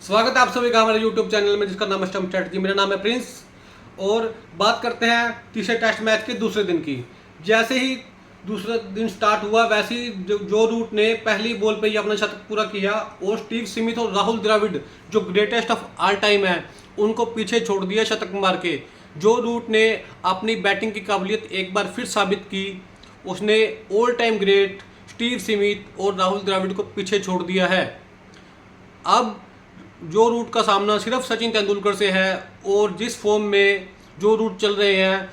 स्वागत है आप सभी का हमारे YouTube चैनल में जिसका नाम है स्टंप चैटर्जी। मेरा नाम है प्रिंस और बात करते हैं तीसरे टेस्ट मैच के दूसरे दिन की। जैसे ही दूसरा दिन स्टार्ट हुआ वैसे ही जो रूट ने पहली बॉल पे ही अपना शतक पूरा किया और स्टीव स्मिथ और राहुल द्रविड़ जो ग्रेटेस्ट ऑफ ऑल टाइम है उनको पीछे छोड़ दिया शतक मार के। जो रूट ने अपनी बैटिंग की काबिलियत एक बार फिर साबित की, उसने all time great Steve Smith और राहुल द्रविड़ को पीछे छोड़ दिया है। अब जो रूट का सामना सिर्फ सचिन तेंदुलकर से है और जिस फॉर्म में जो रूट चल रहे हैं,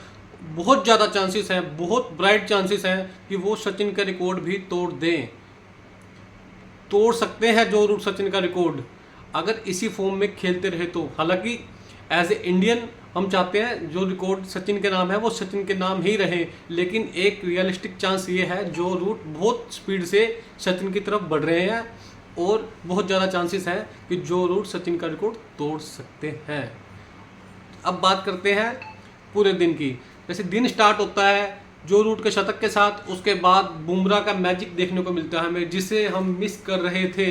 बहुत ज़्यादा चांसेस हैं, बहुत ब्राइट चांसेस हैं कि वो सचिन का रिकॉर्ड भी तोड़ सकते हैं। जो रूट सचिन का रिकॉर्ड अगर इसी फॉर्म में खेलते रहे तो, हालांकि एज ए इंडियन हम चाहते हैं जो रिकॉर्ड सचिन के नाम है वो सचिन के नाम ही रहे, लेकिन एक रियलिस्टिक चांस ये है जो रूट बहुत स्पीड से सचिन की तरफ बढ़ रहे हैं और बहुत ज़्यादा चांसेस हैं कि जो रूट सचिन का रिकॉर्ड तोड़ सकते हैं। अब बात करते हैं पूरे दिन की। जैसे दिन स्टार्ट होता है जो रूट के शतक के साथ, उसके बाद बुमराह का मैजिक देखने को मिलता है हमें, जिसे हम मिस कर रहे थे।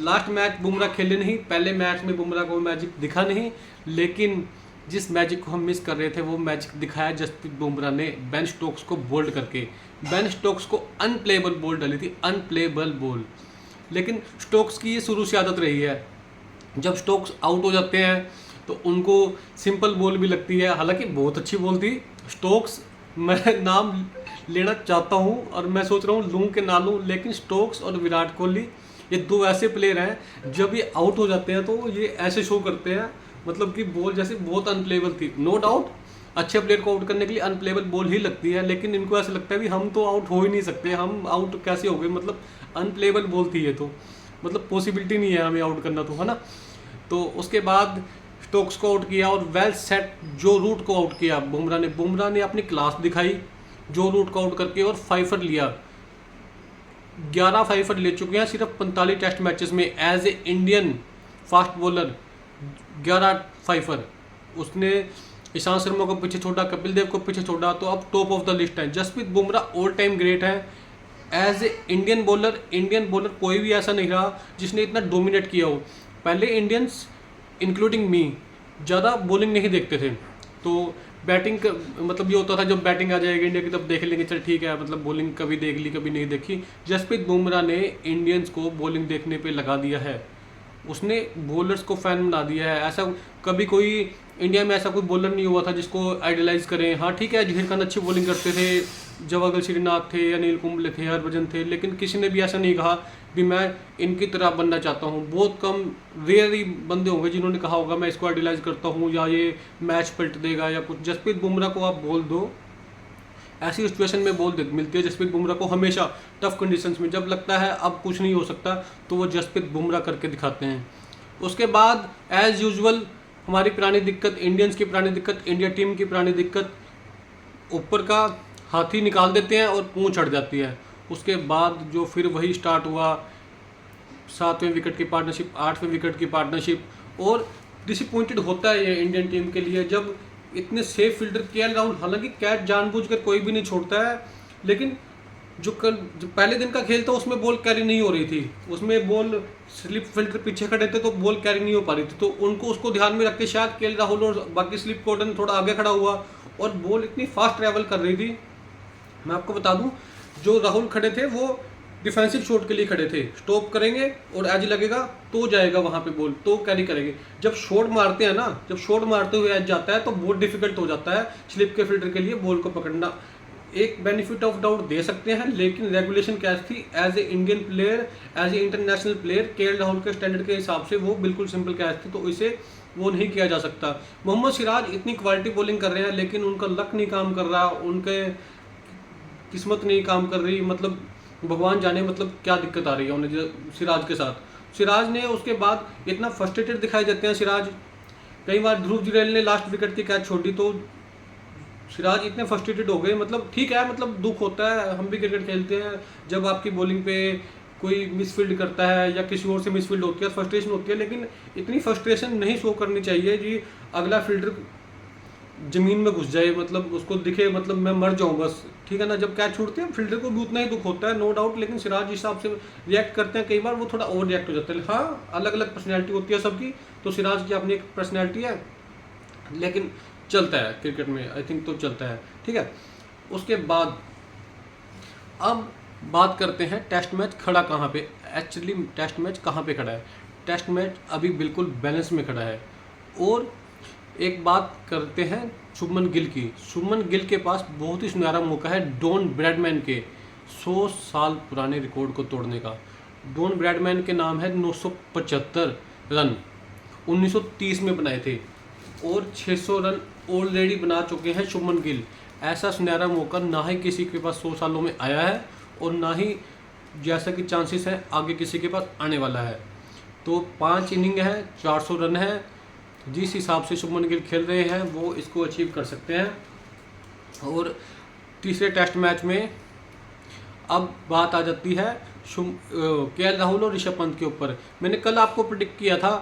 लास्ट मैच बुमराह खेले नहीं, पहले मैच में बुमराह को मैजिक दिखा नहीं, लेकिन जिस मैजिक को हम मिस कर रहे थे वो मैजिक दिखाया जसप्रीत बुमराह ने बेन स्टोक्स को बोल्ड करके। बेन स्टोक्स को अनप्लेएबल बॉल डाली थी, अनप्लेएबल बॉल। लेकिन स्टोक्स की ये शुरू से आदत रही है, जब स्टोक्स आउट हो जाते हैं तो उनको सिंपल बॉल भी लगती है। हालांकि बहुत अच्छी बॉल थी स्टोक्स, मैं नाम लेना चाहता हूं और मैं सोच रहा हूं लूं कि ना लूं, लेकिन स्टोक्स और विराट कोहली ये दो ऐसे प्लेयर हैं जब ये आउट हो जाते हैं तो ये ऐसे शो करते हैं, मतलब कि बॉल जैसे बहुत अनप्लेएबल थी। नो डाउट अच्छे प्लेयर को आउट करने के लिए अनप्लेएबल बॉल ही लगती है, लेकिन इनको ऐसा लगता है भी हम तो आउट हो ही नहीं सकते, हम आउट कैसे हो गए, मतलब अनप्लेएबल बॉल थी ये तो, मतलब पॉसिबिलिटी नहीं है हमें आउट करना, तो है ना। तो उसके बाद स्टोक्स को आउट किया और वेल सेट जो रूट को आउट किया बुमराह ने अपनी क्लास दिखाई जो रूट को आउट करके, और फाइफर लिया। 11 फाइफर ले चुके हैं सिर्फ 45 टेस्ट मैचेस में as a Indian fast bowler. 11 fifer उसने ईशांत शर्मा को पीछे छोड़ा, कपिल देव को पीछे छोड़ा, तो अब टॉप ऑफ द लिस्ट है। Jasprit Bumrah all time great है एज ए इंडियन बॉलर कोई भी ऐसा नहीं रहा जिसने इतना डोमिनेट किया हो। पहले इंडियंस इंक्लूडिंग मी ज़्यादा बॉलिंग नहीं देखते थे, तो बैटिंग मतलब ये होता था जब बैटिंग आ जाएगी इंडिया की तब देख लेंगे, चल ठीक है, मतलब बॉलिंग कभी देख ली कभी नहीं देखी। जसप्रीत बुमराह ने इंडियंस को बॉलिंग देखने पे लगा दिया है, उसने बॉलर्स को फैन बना दिया है। ऐसा कभी कोई इंडिया में ऐसा कोई बॉलर नहीं हुआ था जिसको आइडलाइज करें। हाँ ठीक है, जहीर खान अच्छी बॉलिंग करते थे, जवागल श्रीनाथ थे, अनिल कुंबले थे, हरभजन थे, लेकिन किसी ने भी ऐसा नहीं कहा भी मैं इनकी तरह बनना चाहता हूँ। बहुत कम रेयर ही बंदे होंगे जिन्होंने कहा होगा मैं इसको आइडलाइज करता हूँ या ये मैच पलट देगा या कुछ। जसप्रीत बुमराह को आप बोल दो, ऐसी सिचुएशन में बॉल मिलती है जसप्रीत बुमराह को हमेशा टफ कंडीशंस में, जब लगता है अब कुछ नहीं हो सकता तो वो जसप्रीत बुमराह करके दिखाते हैं। उसके बाद एज यूजुअल हमारी पुरानी दिक्कत, इंडियंस की पुरानी दिक्कत, इंडिया टीम की पुरानी दिक्कत, ऊपर का हाथी निकाल देते हैं और पूंछ हट जाती है। उसके बाद जो फिर वही स्टार्ट हुआ, 7वें विकेट की पार्टनरशिप, 8वें विकेट की पार्टनरशिप, और डिसअपॉइंटेड होता है ये इंडियन टीम के लिए जब इतने सेफ फील्डर केएल राहुल, हालांकि कैच जानबूझकर कोई भी नहीं छोड़ता है, लेकिन जो पहले दिन का खेल था उसमें बॉल कैरी नहीं हो रही थी, उसमें बॉल स्लिप फील्डर पीछे खड़े थे तो बॉल कैरी नहीं हो पा रही थी, तो उनको उसको ध्यान में रख के शायद केएल राहुल और बाकी स्लिप कॉर्डन थोड़ा आगे खड़ा हुआ और बॉल इतनी फास्ट ट्रैवल कर रही थी। मैं आपको बता दूं जो राहुल खड़े थे वो डिफेंसिव शॉट के लिए खड़े थे, स्टॉप करेंगे और एज लगेगा तो जाएगा वहां पे बॉल, तो कैरी करेंगे। जब शॉट मारते हैं ना, जब शॉट मारते हुए एज जाता है तो बहुत डिफिकल्ट हो जाता है स्लिप के फील्डर के लिए बॉल को पकड़ना। एक बेनिफिट ऑफ डाउट दे सकते हैं, लेकिन रेगुलेशन कैच थी as a Indian player, as a international player, KL Rahul के स्टैंडर्ड के हिसाब से वो बिल्कुल सिंपल कैच थी, तो इसे वो नहीं किया जा सकता। मोहम्मद सिराज इतनी क्वालिटी बॉलिंग कर रहे हैं लेकिन उनका लक नहीं काम कर रहा, उनके किस्मत नहीं काम कर रही, मतलब भगवान जाने मतलब क्या दिक्कत आ रही है उन्हें सिराज के साथ। सिराज ने उसके बाद इतना फ्रस्ट्रेटेड दिखाई देते हैं सिराज, कई बार ध्रुव जुरैल ने लास्ट विकेट की कैच छोड़ दी तो सिराज इतने फ्रस्ट्रेटेड हो गए। मतलब ठीक है, मतलब दुख होता है, हम भी क्रिकेट खेलते हैं, जब आपकी बॉलिंग पे कोई मिसफील्ड करता है या किसी और से मिसफील्ड होती है फ्रस्ट्रेशन होती है, लेकिन इतनी फ्रस्ट्रेशन नहीं शो करनी चाहिए जी अगला फील्डर ज़मीन में घुस जाए, मतलब उसको दिखे मतलब मैं मर जाऊं बस, ठीक है ना। जब कैच छूटते हैं फील्डर को भी उतना ही दुख होता है, नो डाउट, लेकिन सिराज जिस हिसाब से रिएक्ट करते हैं कई बार वो थोड़ा ओवर रिएक्ट हो जाते हैं। हाँ, अलग अलग पर्सनैलिटी होती है सबकी, तो सिराज की अपनी एक पर्सनैलिटी है, लेकिन चलता है क्रिकेट में, आई थिंक तो चलता है, ठीक है। उसके बाद अब बात करते हैं टेस्ट मैच खड़ा कहाँ पे, एक्चुअली टेस्ट मैच कहाँ पे खड़ा है। टेस्ट मैच अभी बिल्कुल बैलेंस में खड़ा है। और एक बात करते हैं शुभमन गिल की। शुभमन गिल के पास बहुत ही सुनहरा मौका है डॉन ब्रैडमैन के 100 साल पुराने रिकॉर्ड को तोड़ने का। डॉन ब्रैडमैन के नाम है 975 रन 1930 में बनाए थे, और 600 रन ऑलरेडी बना चुके हैं शुभमन गिल। ऐसा सुनहरा मौका ना ही किसी के पास 100 सालों में आया है, और ना ही जैसा कि चांसेस हैं आगे किसी के पास आने वाला है। तो 5 इनिंग है, 400 रन है, जिस हिसाब से शुभमन गिल खेल रहे हैं वो इसको अचीव कर सकते हैं। और तीसरे टेस्ट मैच में अब बात आ जाती है केएल राहुल और ऋषभ पंत के ऊपर। मैंने कल आपको प्रेडिक्ट किया था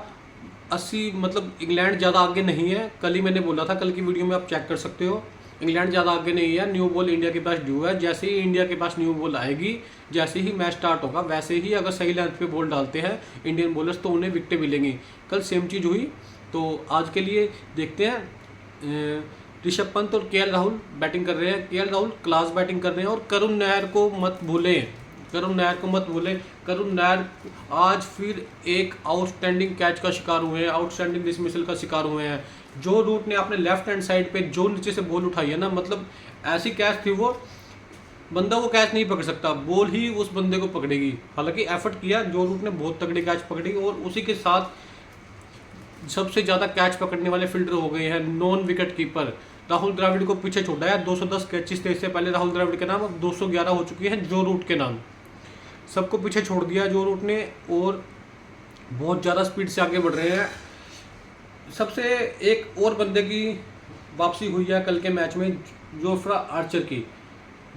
80, मतलब इंग्लैंड ज़्यादा आगे नहीं है, कल ही मैंने बोला था, कल की वीडियो में आप चेक कर सकते हो। इंग्लैंड ज़्यादा आगे नहीं है, न्यू बॉल इंडिया के पास ड्यू है। जैसे ही इंडिया के पास न्यू बॉल आएगी, जैसे ही मैच स्टार्ट होगा, वैसे ही अगर सही लेंथ पे बॉल डालते हैं इंडियन बॉलर्स तो उन्हें विकेटें मिलेंगी। कल सेम चीज़ हुई। तो आज के लिए देखते हैं, ऋषभ पंत और केएल राहुल बैटिंग कर रहे हैं। केएल राहुल क्लास बैटिंग कर रहे हैं, और करुण नायर को मत भूलें, करुण नायर को मत भूलें। करुण नायर आज फिर एक आउटस्टैंडिंग कैच का शिकार हुए हैं, आउटस्टैंडिंग डिसमिसल का शिकार हुए हैं। जो रूट ने अपने लेफ्ट हैंड साइड पे जो नीचे से बॉल उठाई है ना, मतलब ऐसी कैच थी, वो बंदा वो कैच नहीं पकड़ सकता, बॉल ही उस बंदे को पकड़ेगी। हालांकि एफर्ट किया, जो रूट ने बहुत तगड़ी कैच पकड़ी, और उसी के साथ सबसे ज़्यादा कैच पकड़ने वाले फील्डर हो गए हैं non wicket keeper. Rahul Dravid को पीछे छोड़ा है, 210 कैचेस थे इससे पहले राहुल द्रविड़ के नाम, अब 211 हो चुकी है जो रूट के नाम। सबको पीछे छोड़ दिया जो रूट ने, और बहुत ज़्यादा स्पीड से आगे बढ़ रहे हैं। सबसे एक और बंदे की वापसी हुई है कल के मैच में, जोफ्रा आर्चर की,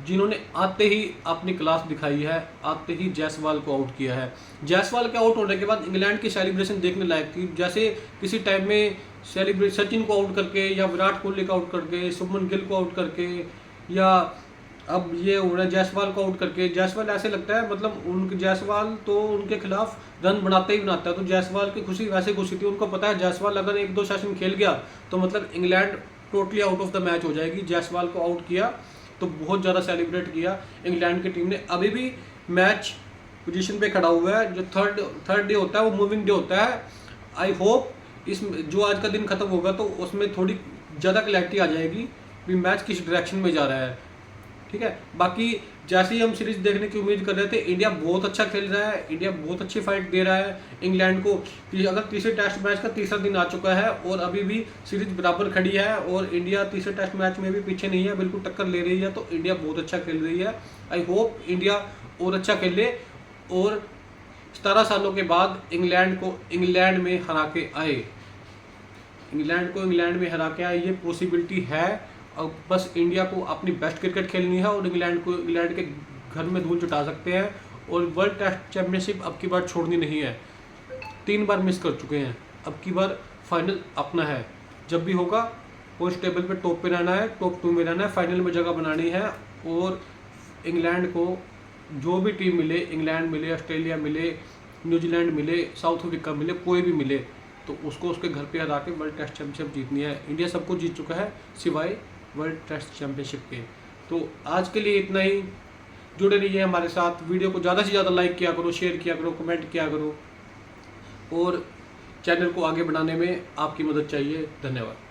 जिन्होंने आते ही अपनी क्लास दिखाई है, आते ही जायसवाल को आउट किया है। जायसवाल के आउट होने के बाद इंग्लैंड की सेलिब्रेशन देखने लायक थी। जैसे किसी टाइम में सचिन को आउट करके, या विराट कोहली को आउट करके, शुभमन गिल को आउट करके, या अब ये हो रहा है जायसवाल को आउट करके। जायसवाल ऐसे लगता है, मतलब उनके जायसवाल तो उनके खिलाफ रन बनाता ही बनाता है। तो जायसवाल की खुशी वैसे खुशी थी, उनको पता है जायसवाल अगर 1-2 सेशन खेल गया तो मतलब England totally out of the match हो जाएगी। जायसवाल को आउट किया तो बहुत ज़्यादा सेलिब्रेट किया इंग्लैंड की टीम ने। अभी भी मैच पोजीशन पे खड़ा हुआ है। जो थर्ड डे होता है वो मूविंग डे होता है। आई होप इस जो आज का दिन खत्म होगा तो उसमें थोड़ी ज़्यादा क्लैरिटी आ जाएगी कि मैच किस डायरेक्शन में जा रहा है, ठीक है। बाकी जैसे ही हम सीरीज देखने की उम्मीद कर रहे थे, इंडिया बहुत अच्छा खेल रहा है, इंडिया बहुत अच्छी फाइट दे रहा है इंग्लैंड को। अगर तीसरे टेस्ट मैच का तीसरा दिन आ चुका है और अभी भी सीरीज बराबर खड़ी है, और इंडिया तीसरे टेस्ट मैच में भी पीछे नहीं है, बिल्कुल टक्कर ले रही है, तो इंडिया बहुत अच्छा खेल रही है। आई होप इंडिया और अच्छा खेले, और 17 सालों के बाद इंग्लैंड को इंग्लैंड में हरा के आए, इंग्लैंड में हरा के आए, ये पॉसिबिलिटी है। अब बस इंडिया को अपनी बेस्ट क्रिकेट खेलनी है, और इंग्लैंड के घर में धूल चटा सकते हैं। और वर्ल्ड टेस्ट चैंपियनशिप अब की बार छोड़नी नहीं है, 3 बार मिस कर चुके हैं, अब की बार फाइनल अपना है। जब भी होगा पॉइंट टेबल पे टॉप पे रहना है, टॉप 2 में रहना है, फाइनल में जगह बनानी है। और इंग्लैंड को जो भी टीम मिले, इंग्लैंड मिले, ऑस्ट्रेलिया मिले, न्यूजीलैंड मिले, साउथ अफ्रीका मिले, कोई भी मिले, तो उसको उसके घर पे हरा के वर्ल्ड टेस्ट चैंपियनशिप जीतनी है। इंडिया सबको जीत चुका है सिवाय वर्ल्ड टेस्ट चैंपियनशिप के। तो आज के लिए इतना ही। जुड़े रहिए हमारे साथ, वीडियो को ज़्यादा से ज़्यादा लाइक किया करो, शेयर किया करो, कमेंट किया करो, और चैनल को आगे बढ़ाने में आपकी मदद चाहिए। धन्यवाद।